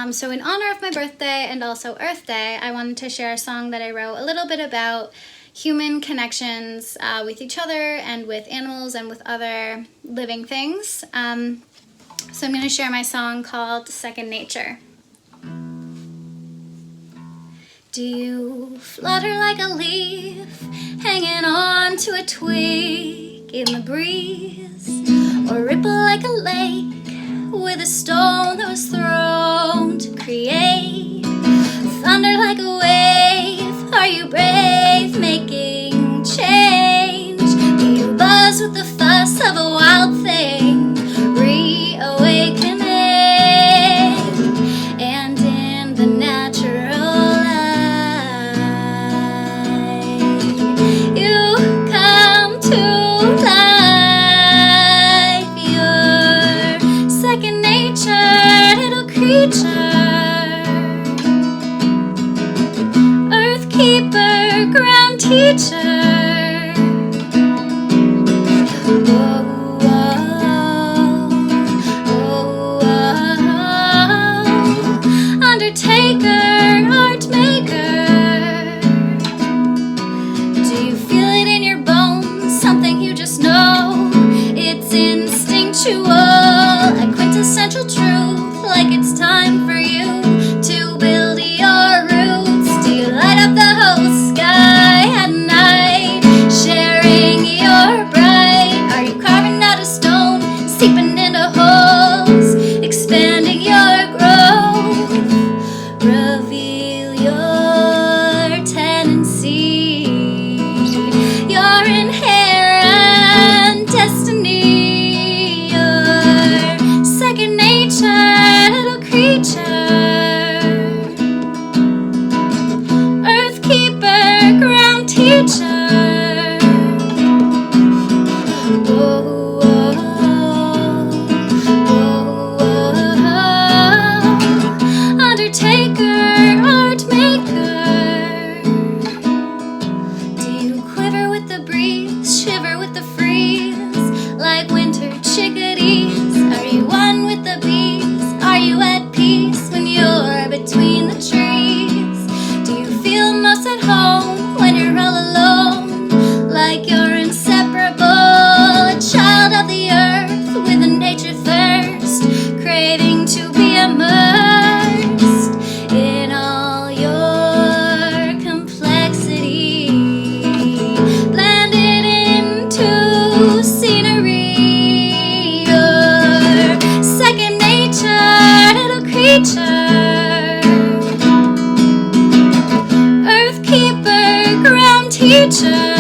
So in honor of my birthday and also Earth Day, I wanted to share a song that I wrote a little bit about human connections with each other and with animals and with other living things. So I'm going to share my song called Second Nature. Do you flutter like a leaf hanging on to a twig in the breeze, or ripple like a lake with a stone that was thrown to create thunder like a wave? Are you brave, making change? Do you buzz with the fuss of a wild thing, reawakening? And in the natural light, you come to life. Your second nature, little creature, earth keeper, ground teacher. Undertaker, art maker. Do you feel it in your bones? Something you just know. It's instinctual, a quintessential truth. Like it's time for you to build your roots. Do you light up the whole sky at night, sharing your bright? Are you carving out a stone, seeping into holes, expanding your growth? Reveal your tendency, your inherent destiny, your second nature, little creature, earth keeper, ground teacher. Undertaker, art maker. Do you quiver with the breeze, shiver with the freeze, like winter chickadees? Are you one with the bees? Are you at peace when you're between the trees? Do you feel most at home when you're all alone, like you're inseparable, a child of the earth with a nature thirst, craving to be immersed in all your complexity, blended into scenery? Your second nature, little creature, earth keeper, ground teacher.